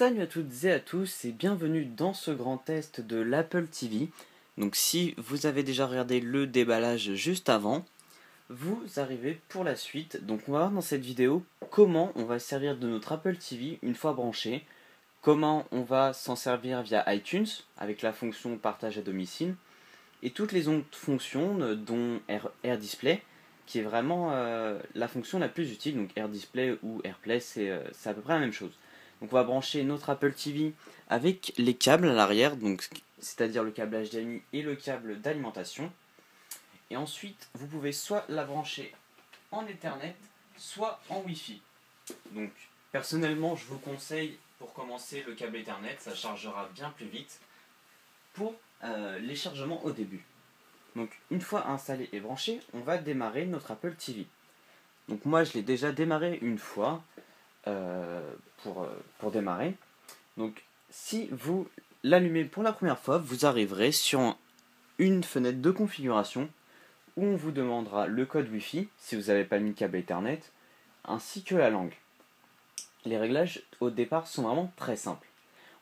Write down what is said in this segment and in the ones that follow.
Salut à toutes et à tous et bienvenue dans ce grand test de l'Apple TV. Donc si vous avez déjà regardé le déballage juste avant, vous arrivez pour la suite. Donc on va voir dans cette vidéo comment on va se servir de notre Apple TV une fois branché, comment on va s'en servir via iTunes avec la fonction partage à domicile et toutes les autres fonctions dont AirDisplay qui est vraiment la fonction la plus utile. Donc AirDisplay ou AirPlay c'est à peu près la même chose. Donc on va brancher notre Apple TV avec les câbles à l'arrière, donc c'est-à-dire le câble HDMI et le câble d'alimentation. Et ensuite, vous pouvez soit la brancher en Ethernet, soit en Wi-Fi. Donc personnellement, je vous conseille pour commencer le câble Ethernet, ça chargera bien plus vite pour les chargements au début. Donc une fois installé et branché, on va démarrer notre Apple TV. Donc moi je l'ai déjà démarré une fois pour démarrer. Donc si vous l'allumez pour la première fois, vous arriverez sur une fenêtre de configuration où on vous demandera le code Wi-Fi si vous n'avez pas mis câble Ethernet, ainsi que la langue. Les réglages au départ sont vraiment très simples.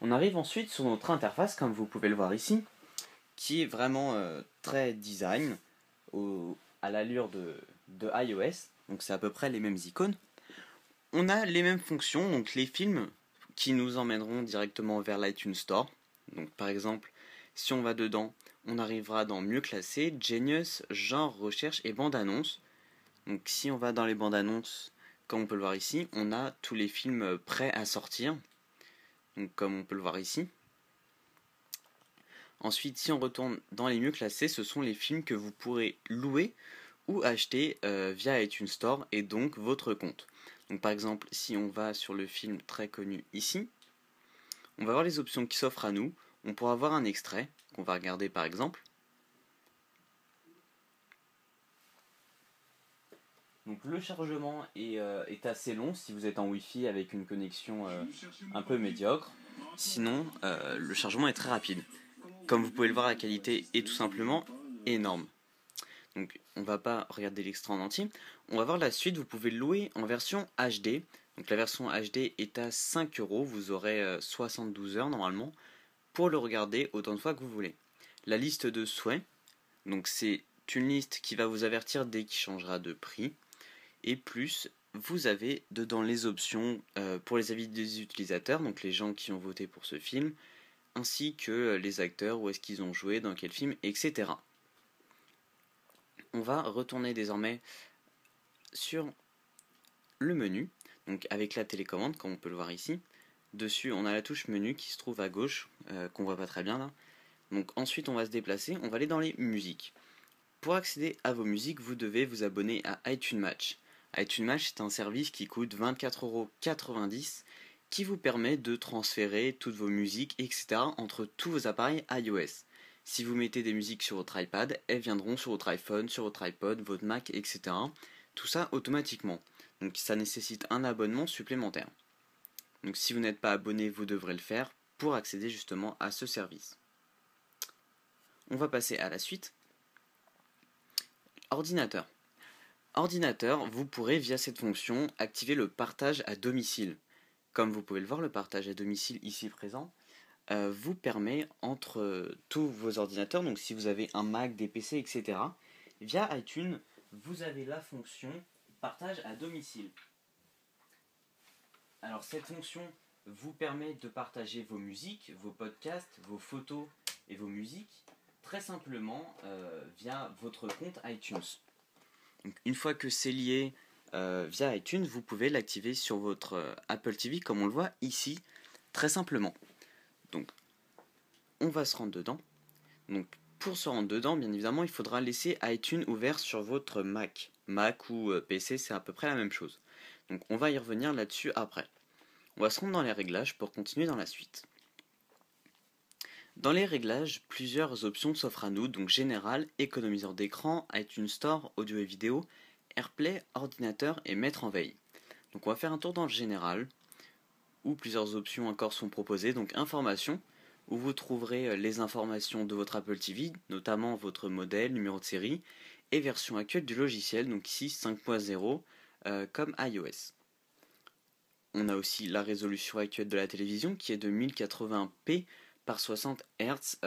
On arrive ensuite sur notre interface, comme vous pouvez le voir ici, qui est vraiment très design, à l'allure de iOS, donc c'est à peu près les mêmes icônes. On a les mêmes fonctions, donc les films qui nous emmèneront directement vers l'iTunes Store. Donc par exemple, si on va dedans, on arrivera dans Mieux classé, Genius, Genre, Recherche et Bande annonce. Donc si on va dans les bandes annonces, comme on peut le voir ici, on a tous les films prêts à sortir. Donc comme on peut le voir ici. Ensuite, si on retourne dans les mieux classés, ce sont les films que vous pourrez louer ou acheter via iTunes Store et donc votre compte. Donc par exemple, si on va sur le film très connu ici, on va voir les options qui s'offrent à nous. On pourra voir un extrait qu'on va regarder par exemple. Donc le chargement est assez long si vous êtes en Wi-Fi avec une connexion un peu médiocre. Sinon, le chargement est très rapide. Comme vous pouvez le voir, la qualité est tout simplement énorme. Donc on va pas regarder l'extrait en entier. On va voir la suite, vous pouvez le louer en version HD. Donc la version HD est à 5€, vous aurez 72 heures normalement pour le regarder autant de fois que vous voulez. La liste de souhaits, donc c'est une liste qui va vous avertir dès qu'il changera de prix. Et plus, vous avez dedans les options pour les avis des utilisateurs, donc les gens qui ont voté pour ce film, ainsi que les acteurs, où est-ce qu'ils ont joué, dans quel film, etc. On va retourner désormais sur le menu, donc avec la télécommande, comme on peut le voir ici. Dessus, on a la touche menu qui se trouve à gauche, qu'on voit pas très bien là. Donc ensuite, on va se déplacer, on va aller dans les musiques. Pour accéder à vos musiques, vous devez vous abonner à iTunes Match. iTunes Match, c'est un service qui coûte 24,90 € qui vous permet de transférer toutes vos musiques, etc. entre tous vos appareils iOS. Si vous mettez des musiques sur votre iPad, elles viendront sur votre iPhone, sur votre iPod, votre Mac, etc. Tout ça automatiquement. Donc ça nécessite un abonnement supplémentaire. Donc si vous n'êtes pas abonné, vous devrez le faire pour accéder justement à ce service. On va passer à la suite. Ordinateur. Ordinateur, vous pourrez via cette fonction activer le partage à domicile. Comme vous pouvez le voir, le partage à domicile ici présent vous permet entre tous vos ordinateurs, donc si vous avez un Mac, des PC, etc., via iTunes, vous avez la fonction partage à domicile. Alors cette fonction vous permet de partager vos musiques, vos podcasts, vos photos et vos musiques très simplement via votre compte iTunes. Donc, une fois que c'est lié via iTunes, vous pouvez l'activer sur votre Apple TV comme on le voit ici, très simplement. Donc, on va se rendre dedans. Donc, pour se rendre dedans, bien évidemment, il faudra laisser iTunes ouvert sur votre Mac. Mac ou PC, c'est à peu près la même chose. Donc, on va y revenir là-dessus après. On va se rendre dans les réglages pour continuer dans la suite. Dans les réglages, plusieurs options s'offrent à nous, donc général, économiseur d'écran, iTunes Store, audio et vidéo, AirPlay, ordinateur et mettre en veille. Donc on va faire un tour dans le général, où plusieurs options encore sont proposées, donc information, où vous trouverez les informations de votre Apple TV, notamment votre modèle, numéro de série, et version actuelle du logiciel, donc ici 5.0, comme iOS. On a aussi la résolution actuelle de la télévision qui est de 1080p par 60 Hz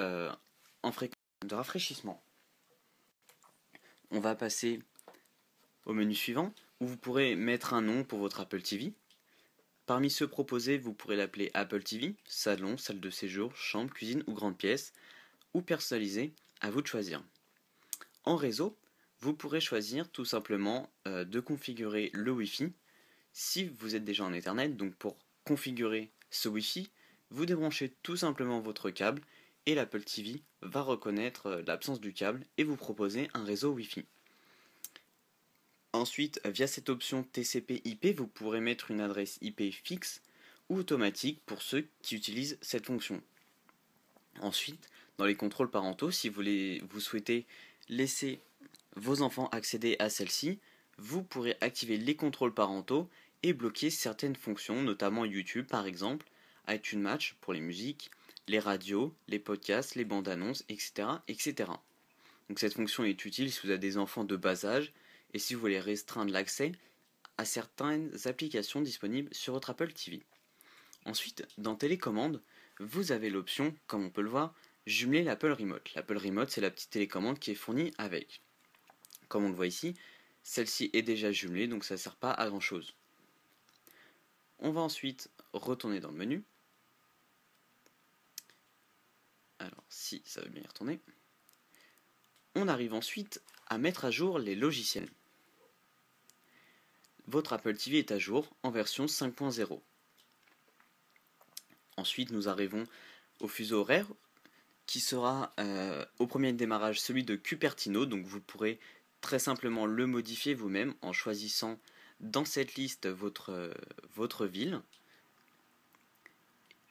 en fréquence de rafraîchissement. On va passer au menu suivant où vous pourrez mettre un nom pour votre Apple TV. Parmi ceux proposés, vous pourrez l'appeler Apple TV, salon, salle de séjour, chambre, cuisine ou grande pièce, ou personnalisé, à vous de choisir. En réseau, vous pourrez choisir tout simplement de configurer le Wi-Fi. Si vous êtes déjà en Ethernet, donc pour configurer ce Wi-Fi, vous débranchez tout simplement votre câble et l'Apple TV va reconnaître l'absence du câble et vous proposer un réseau Wi-Fi. Ensuite, via cette option TCP/IP, vous pourrez mettre une adresse IP fixe ou automatique pour ceux qui utilisent cette fonction. Ensuite, dans les contrôles parentaux, si vous souhaitez laisser vos enfants accéder à celle-ci, vous pourrez activer les contrôles parentaux et bloquer certaines fonctions, notamment YouTube par exemple, iTunes Match pour les musiques, les radios, les podcasts, les bandes annonces, etc., etc. Donc cette fonction est utile si vous avez des enfants de bas âge et si vous voulez restreindre l'accès à certaines applications disponibles sur votre Apple TV. Ensuite, dans Télécommande, vous avez l'option, comme on peut le voir, jumeler l'Apple Remote. L'Apple Remote, c'est la petite télécommande qui est fournie avec. Comme on le voit ici, celle-ci est déjà jumelée, donc ça ne sert pas à grand chose. On va ensuite retourner dans le menu. Alors, si ça veut bien y retourner. On arrive ensuite à mettre à jour les logiciels. Votre Apple TV est à jour en version 5.0. Ensuite, nous arrivons au fuseau horaire qui sera au premier démarrage celui de Cupertino. Donc vous pourrez très simplement le modifier vous-même en choisissant dans cette liste votre ville.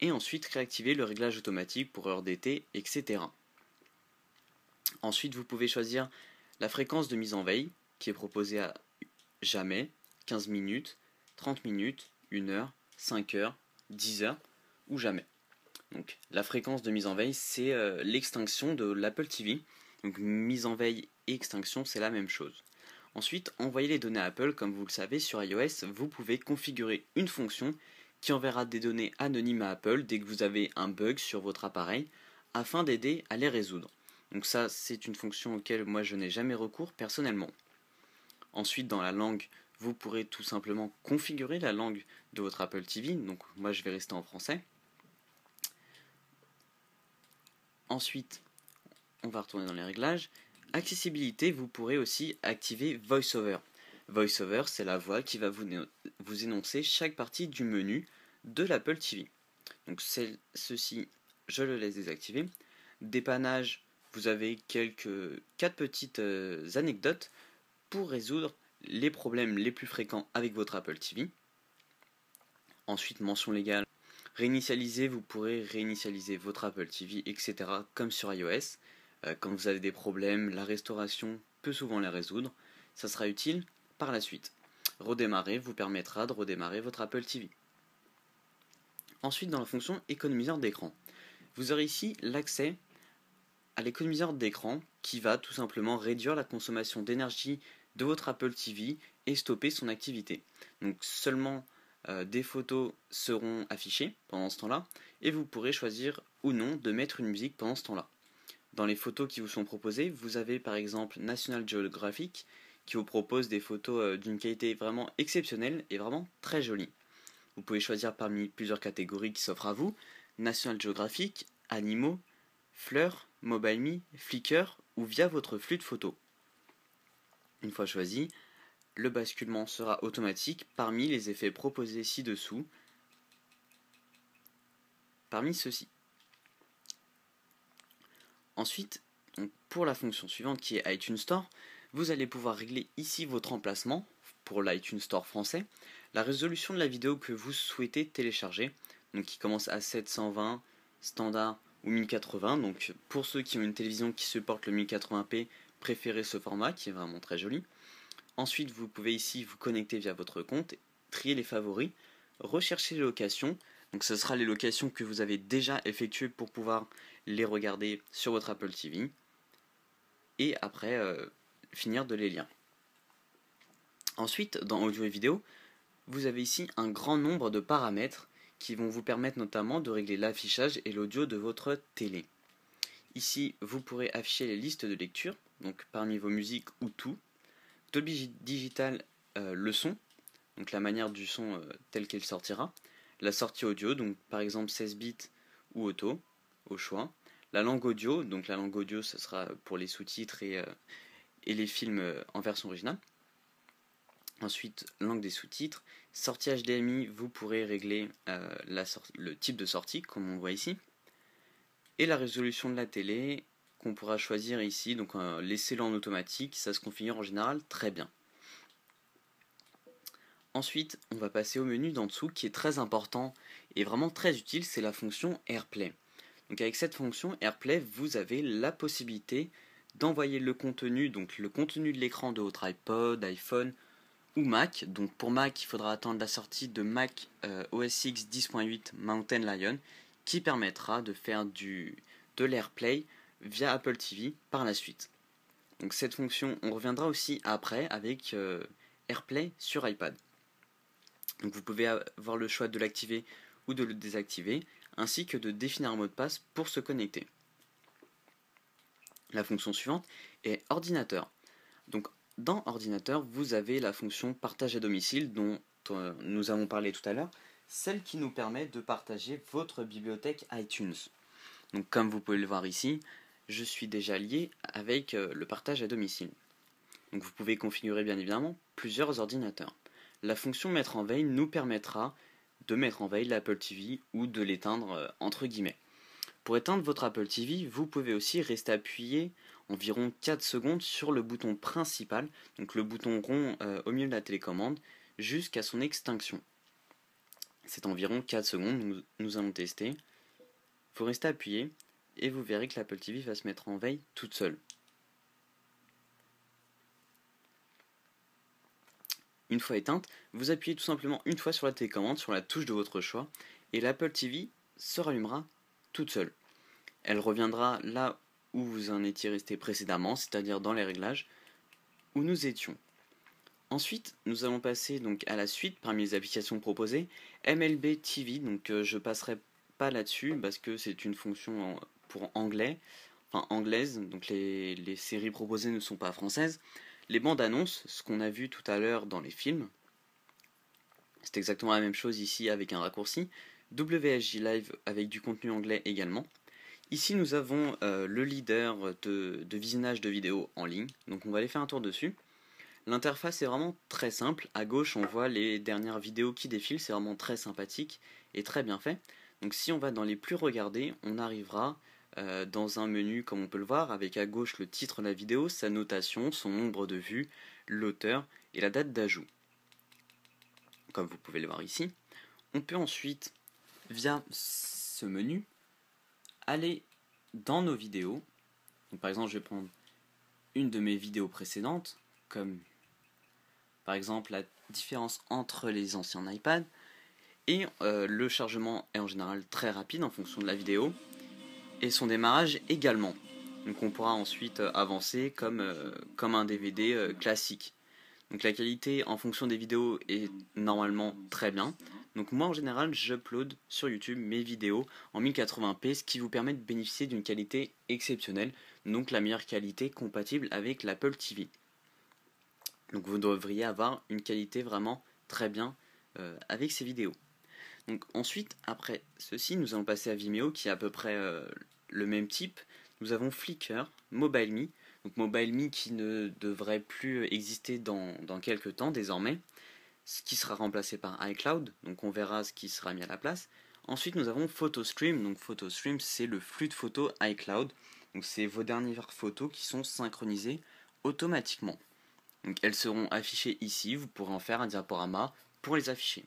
Et ensuite réactiver le réglage automatique pour heure d'été, etc. Ensuite, vous pouvez choisir la fréquence de mise en veille qui est proposée à jamais, 15 minutes, 30 minutes, 1 heure, 5 heures, 10 heures ou jamais. Donc la fréquence de mise en veille, c'est l'extinction de l'Apple TV. Donc mise en veille et extinction, c'est la même chose. Ensuite, envoyer les données à Apple, comme vous le savez, sur iOS, vous pouvez configurer une fonction qui enverra des données anonymes à Apple dès que vous avez un bug sur votre appareil, afin d'aider à les résoudre. Donc ça, c'est une fonction auquel moi je n'ai jamais recours personnellement. Ensuite, dans la langue, vous pourrez tout simplement configurer la langue de votre Apple TV. Donc moi je vais rester en français. Ensuite, on va retourner dans les réglages. Accessibilité, vous pourrez aussi activer VoiceOver. VoiceOver, c'est la voix qui va vous énoncer chaque partie du menu de l'Apple TV. Donc ceci, je le laisse désactiver. Dépannage, vous avez 4 petites anecdotes pour résoudre les problèmes les plus fréquents avec votre Apple TV. Ensuite, mention légale. Réinitialiser, vous pourrez réinitialiser votre Apple TV, etc. comme sur iOS. Quand vous avez des problèmes, la restauration peut souvent les résoudre. Ça sera utile par la suite. Redémarrer vous permettra de redémarrer votre Apple TV. Ensuite, dans la fonction économiseur d'écran, vous aurez ici l'accès à l'économiseur d'écran qui va tout simplement réduire la consommation d'énergie de votre Apple TV et stopper son activité. Donc seulement des photos seront affichées pendant ce temps-là et vous pourrez choisir ou non de mettre une musique pendant ce temps-là. Dans les photos qui vous sont proposées, vous avez par exemple National Geographic qui vous propose des photos d'une qualité vraiment exceptionnelle et vraiment très jolie. Vous pouvez choisir parmi plusieurs catégories qui s'offrent à vous, National Geographic, animaux, fleurs, MobileMe, Flickr ou via votre flux de photos. Une fois choisi, le basculement sera automatique parmi les effets proposés ci-dessous, parmi ceux-ci. Ensuite, pour la fonction suivante qui est iTunes Store, vous allez pouvoir régler ici votre emplacement pour l'iTunes Store français, la résolution de la vidéo que vous souhaitez télécharger, donc qui commence à 720, standard ou 1080. Donc pour ceux qui ont une télévision qui supporte le 1080p, préférez ce format qui est vraiment très joli. Ensuite, vous pouvez ici vous connecter via votre compte, trier les favoris, rechercher les locations. Donc ce sera les locations que vous avez déjà effectuées pour pouvoir les regarder sur votre Apple TV. Et après, finir de les lire. Ensuite, dans audio et vidéo, vous avez ici un grand nombre de paramètres qui vont vous permettre notamment de régler l'affichage et l'audio de votre télé. Ici, vous pourrez afficher les listes de lecture, donc parmi vos musiques ou tout. Dolby Digital, le son, donc la manière du son tel qu'il sortira. La sortie audio, donc par exemple 16 bits ou auto, au choix. La langue audio, donc la langue audio ce sera pour les sous-titres et les films en version originale. Ensuite, langue des sous-titres. Sortie HDMI, vous pourrez régler le type de sortie, comme on voit ici. Et la résolution de la télé, qu'on pourra choisir ici, donc laissez-le en automatique, ça se configure en général très bien. Ensuite, on va passer au menu d'en dessous, qui est très important et vraiment très utile, c'est la fonction AirPlay. Donc avec cette fonction AirPlay, vous avez la possibilité d'envoyer le contenu, donc le contenu de l'écran de votre iPod, iPhone ou Mac. Donc pour Mac, il faudra attendre la sortie de Mac OS X 10.8 Mountain Lion qui permettra de faire de l'AirPlay via Apple TV par la suite. Donc cette fonction, on reviendra aussi après avec AirPlay sur iPad. Donc vous pouvez avoir le choix de l'activer ou de le désactiver, ainsi que de définir un mot de passe pour se connecter. La fonction suivante est ordinateur. Donc dans ordinateur, vous avez la fonction partage à domicile dont nous avons parlé tout à l'heure, celle qui nous permet de partager votre bibliothèque iTunes. Donc comme vous pouvez le voir ici, je suis déjà lié avec le partage à domicile. Donc vous pouvez configurer bien évidemment plusieurs ordinateurs. La fonction mettre en veille nous permettra de mettre en veille l'Apple TV ou de l'éteindre entre guillemets. Pour éteindre votre Apple TV, vous pouvez aussi rester appuyé environ 4 secondes sur le bouton principal, donc le bouton rond au milieu de la télécommande, jusqu'à son extinction. C'est environ 4 secondes, nous allons tester. Il faut rester appuyé et vous verrez que l'Apple TV va se mettre en veille toute seule. Une fois éteinte, vous appuyez tout simplement une fois sur la télécommande, sur la touche de votre choix, et l'Apple TV se rallumera toute seule. Elle reviendra là où vous en étiez resté précédemment, c'est-à-dire dans les réglages où nous étions. Ensuite, nous allons passer donc à la suite parmi les applications proposées, MLB TV. Donc je passerai pas là-dessus parce que c'est une fonction pour anglais, enfin anglaise. Donc les séries proposées ne sont pas françaises. Les bandes annonces, ce qu'on a vu tout à l'heure dans les films, c'est exactement la même chose ici avec un raccourci. WSJ Live avec du contenu anglais également. Ici nous avons le leader de visionnage de vidéos en ligne, donc on va aller faire un tour dessus. L'interface est vraiment très simple, à gauche on voit les dernières vidéos qui défilent, c'est vraiment très sympathique et très bien fait. Donc si on va dans les plus regardés, on arrivera dans un menu comme on peut le voir, avec à gauche le titre de la vidéo, sa notation, son nombre de vues, l'auteur et la date d'ajout. Comme vous pouvez le voir ici. On peut ensuite, via ce menu, aller dans nos vidéos. Donc, par exemple, je vais prendre une de mes vidéos précédentes, comme par exemple la différence entre les anciens iPad. Et le chargement est en général très rapide en fonction de la vidéo. Et son démarrage également. Donc on pourra ensuite avancer comme un DVD classique. Donc la qualité en fonction des vidéos est normalement très bien. Donc moi en général j'upload sur YouTube mes vidéos en 1080p, ce qui vous permet de bénéficier d'une qualité exceptionnelle, donc la meilleure qualité compatible avec l'Apple TV. Donc vous devriez avoir une qualité vraiment très bien avec ces vidéos. Donc ensuite, après ceci, nous allons passer à Vimeo qui est à peu près le même type. Nous avons Flickr, MobileMe. Donc MobileMe qui ne devrait plus exister dans quelques temps désormais, ce qui sera remplacé par iCloud. Donc on verra ce qui sera mis à la place. Ensuite nous avons PhotoStream. Donc PhotoStream c'est le flux de photos iCloud. Donc c'est vos dernières photos qui sont synchronisées automatiquement. Donc elles seront affichées ici. Vous pourrez en faire un diaporama pour les afficher.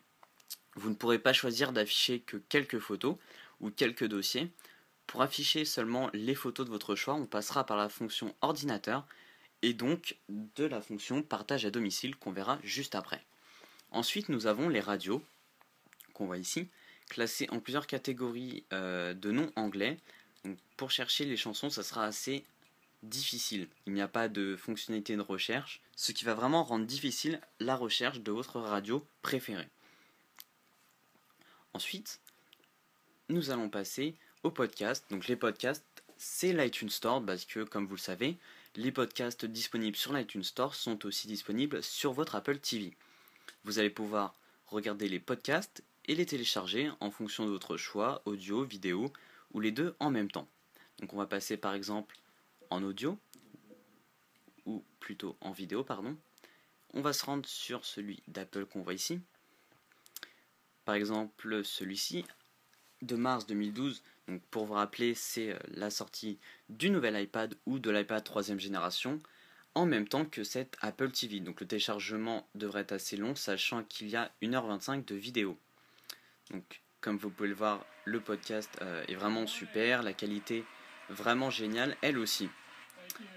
Vous ne pourrez pas choisir d'afficher que quelques photos ou quelques dossiers. Pour afficher seulement les photos de votre choix, on passera par la fonction ordinateur et donc de la fonction partage à domicile qu'on verra juste après. Ensuite, nous avons les radios qu'on voit ici, classées en plusieurs catégories de noms anglais. Donc, pour chercher les chansons, ça sera assez difficile. Il n'y a pas de fonctionnalité de recherche, ce qui va vraiment rendre difficile la recherche de votre radio préférée. Ensuite, nous allons passer aux podcasts. Donc les podcasts, c'est l'iTunes Store parce que, comme vous le savez, les podcasts disponibles sur l'iTunes Store sont aussi disponibles sur votre Apple TV. Vous allez pouvoir regarder les podcasts et les télécharger en fonction de votre choix, audio, vidéo ou les deux en même temps. Donc on va passer par exemple en audio, ou plutôt en vidéo, pardon. On va se rendre sur celui d'Apple qu'on voit ici. Par exemple celui-ci, de mars 2012, donc pour vous rappeler, c'est la sortie du nouvel iPad ou de l'iPad 3ème génération, en même temps que cette Apple TV. Donc le téléchargement devrait être assez long, sachant qu'il y a 1h25 de vidéo. Donc comme vous pouvez le voir, le podcast est vraiment super, la qualité vraiment géniale, elle aussi.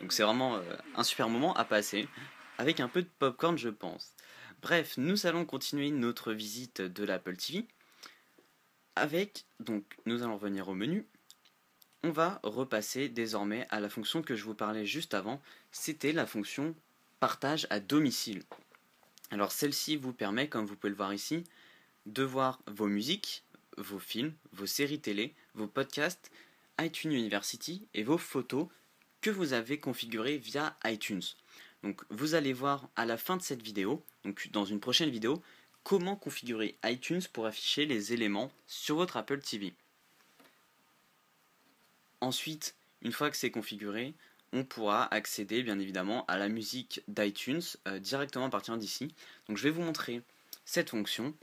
Donc c'est vraiment un super moment à passer, avec un peu de popcorn je pense. Bref, nous allons continuer notre visite de l'Apple TV. Donc nous allons revenir au menu. On va repasser désormais à la fonction que je vous parlais juste avant, c'était la fonction partage à domicile. Alors celle-ci vous permet, comme vous pouvez le voir ici, de voir vos musiques, vos films, vos séries télé, vos podcasts, iTunes University et vos photos que vous avez configurées via iTunes. Donc vous allez voir à la fin de cette vidéo, donc dans une prochaine vidéo, comment configurer iTunes pour afficher les éléments sur votre Apple TV. Ensuite, une fois que c'est configuré, on pourra accéder bien évidemment à la musique d'iTunes directement à partir d'ici. Donc je vais vous montrer cette fonction.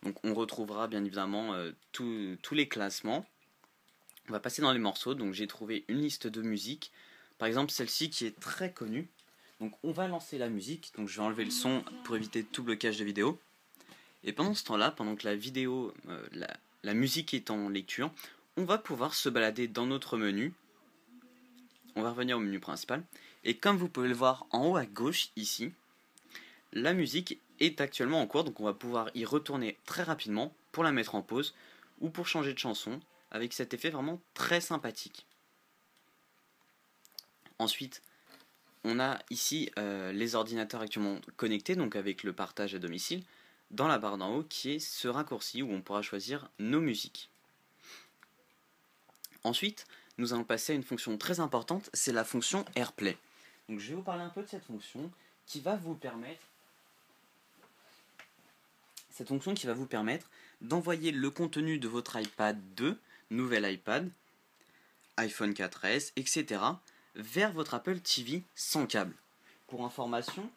Donc on retrouvera bien évidemment tous les classements. On va passer dans les morceaux. Donc j'ai trouvé une liste de musique. Par exemple celle-ci qui est très connue. Donc on va lancer la musique. Donc je vais enlever le son pour éviter tout blocage de vidéo. Et pendant ce temps-là, pendant que la vidéo, la musique est en lecture, on va pouvoir se balader dans notre menu. On va revenir au menu principal. Et comme vous pouvez le voir en haut à gauche ici, la musique est actuellement en cours. Donc on va pouvoir y retourner très rapidement pour la mettre en pause ou pour changer de chanson avec cet effet vraiment très sympathique. Ensuite, on a ici les ordinateurs actuellement connectés, donc avec le partage à domicile, dans la barre d'en haut qui est ce raccourci où on pourra choisir nos musiques. Ensuite, nous allons passer à une fonction très importante, c'est la fonction AirPlay. Donc je vais vous parler un peu de cette fonction qui va vous permettre d'envoyer le contenu de votre iPad 2, nouvel iPad, iPhone 4S, etc. vers votre Apple TV sans câble. Pour information,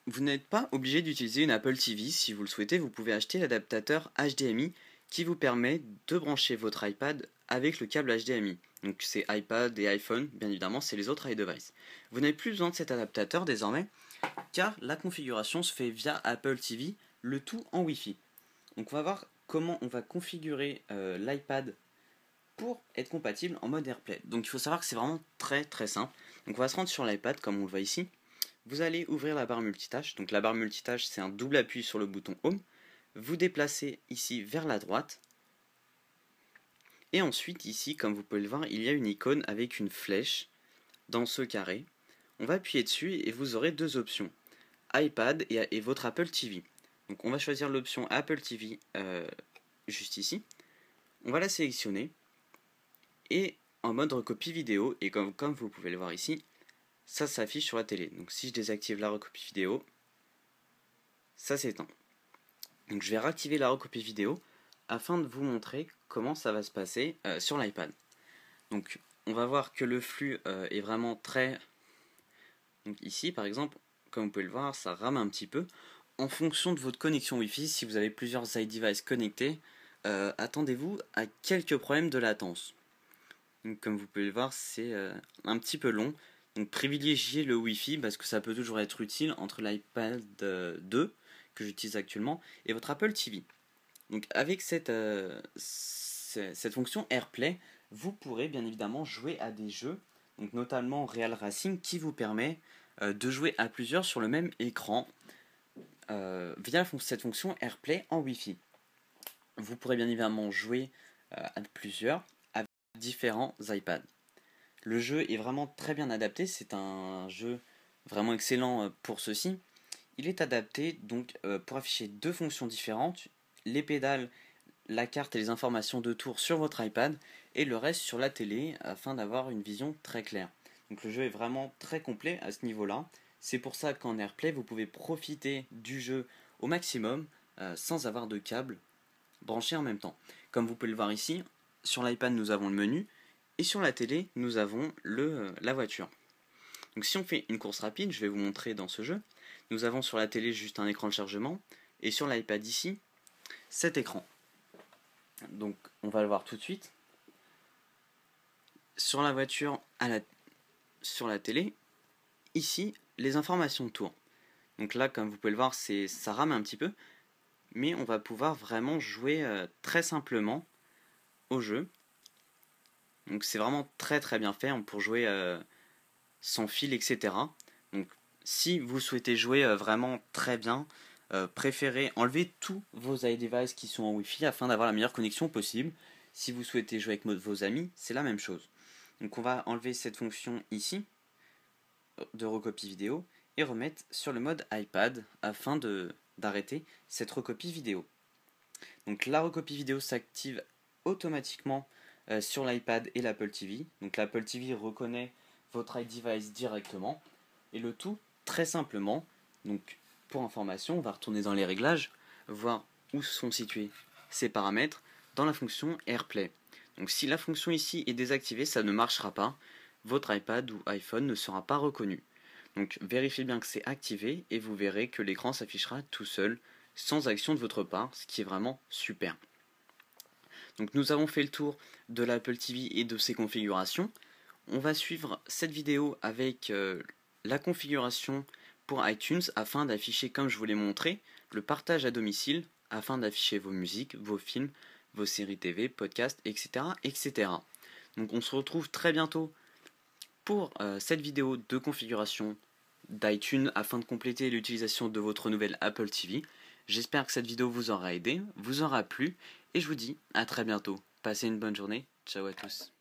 vous n'êtes pas obligé d'utiliser une Apple TV. Si vous le souhaitez, vous pouvez acheter l'adaptateur HDMI qui vous permet de brancher votre iPad avec le câble HDMI. Donc c'est iPad et iPhone, bien évidemment, c'est les autres iDevice. Vous n'avez plus besoin de cet adaptateur désormais, car la configuration se fait via Apple TV, le tout en Wi-Fi. Donc on va voir comment on va configurer l'iPad pour être compatible en mode AirPlay. Donc il faut savoir que c'est vraiment très très simple. Donc on va se rendre sur l'iPad comme on le voit ici. Vous allez ouvrir la barre multitâche. Donc la barre multitâche, c'est un double appui sur le bouton Home. Vous déplacez ici vers la droite. Et ensuite ici, comme vous pouvez le voir, il y a une icône avec une flèche dans ce carré. On va appuyer dessus et vous aurez deux options. iPad et votre Apple TV. Donc on va choisir l'option Apple TV juste ici. On va la sélectionner. Et en mode recopie vidéo, et comme vous pouvez le voir ici, ça s'affiche sur la télé. Donc si je désactive la recopie vidéo, ça s'éteint. Donc je vais réactiver la recopie vidéo afin de vous montrer comment ça va se passer sur l'iPad. Donc on va voir que le flux est vraiment très... Donc ici par exemple, comme vous pouvez le voir, ça rame un petit peu. En fonction de votre connexion Wi-Fi, si vous avez plusieurs iDevice connectés, attendez-vous à quelques problèmes de latence. Donc, comme vous pouvez le voir, c'est un petit peu long. Donc privilégiez le Wi-Fi parce que ça peut toujours être utile entre l'iPad 2 que j'utilise actuellement et votre Apple TV. Donc avec cette fonction AirPlay, vous pourrez bien évidemment jouer à des jeux, donc notamment Real Racing qui vous permet de jouer à plusieurs sur le même écran via cette fonction AirPlay en Wi-Fi. Vous pourrez bien évidemment jouer à plusieurs avec différents iPads. Le jeu est vraiment très bien adapté, c'est un jeu vraiment excellent pour ceci. Il est adapté donc pour afficher deux fonctions différentes, les pédales, la carte et les informations de tour sur votre iPad et le reste sur la télé afin d'avoir une vision très claire. Donc le jeu est vraiment très complet à ce niveau-là. C'est pour ça qu'en AirPlay vous pouvez profiter du jeu au maximum sans avoir de câble branché en même temps. Comme vous pouvez le voir ici, sur l'iPad nous avons le menu et sur la télé nous avons la voiture. Donc si on fait une course rapide, je vais vous montrer dans ce jeu, nous avons sur la télé juste un écran de chargement et sur l'iPad ici, cet écran. Donc on va le voir tout de suite. Sur la voiture, sur la télé, ici, les informations de tour. Donc là, comme vous pouvez le voir, ça rame un petit peu, mais on va pouvoir vraiment jouer très simplement au jeu. Donc c'est vraiment très très bien fait pour jouer sans fil, etc. Donc si vous souhaitez jouer vraiment très bien, préférez enlever tous vos iDevice qui sont en Wi-Fi afin d'avoir la meilleure connexion possible. Si vous souhaitez jouer avec vos amis, c'est la même chose. Donc on va enlever cette fonction ici de recopie vidéo et remettre sur le mode iPad afin d'arrêter cette recopie vidéo. Donc la recopie vidéo s'active automatiquement sur l'iPad et l'Apple TV. Donc l'Apple TV reconnaît votre iDevice directement et le tout très simplement. Donc pour information, on va retourner dans les réglages, voir où sont situés ces paramètres dans la fonction AirPlay. Donc si la fonction ici est désactivée, ça ne marchera pas. Votre iPad ou iPhone ne sera pas reconnu. Donc vérifiez bien que c'est activé et vous verrez que l'écran s'affichera tout seul sans action de votre part, ce qui est vraiment super. Donc nous avons fait le tour de l'Apple TV et de ses configurations. On va suivre cette vidéo avec la configuration pour iTunes afin d'afficher, comme je vous l'ai montré, le partage à domicile afin d'afficher vos musiques, vos films, vos séries TV, podcasts, etc. etc. Donc on se retrouve très bientôt pour cette vidéo de configuration d'iTunes afin de compléter l'utilisation de votre nouvelle Apple TV. J'espère que cette vidéo vous aura aidé, vous aura plu et je vous dis à très bientôt. Passez une bonne journée, ciao à tous.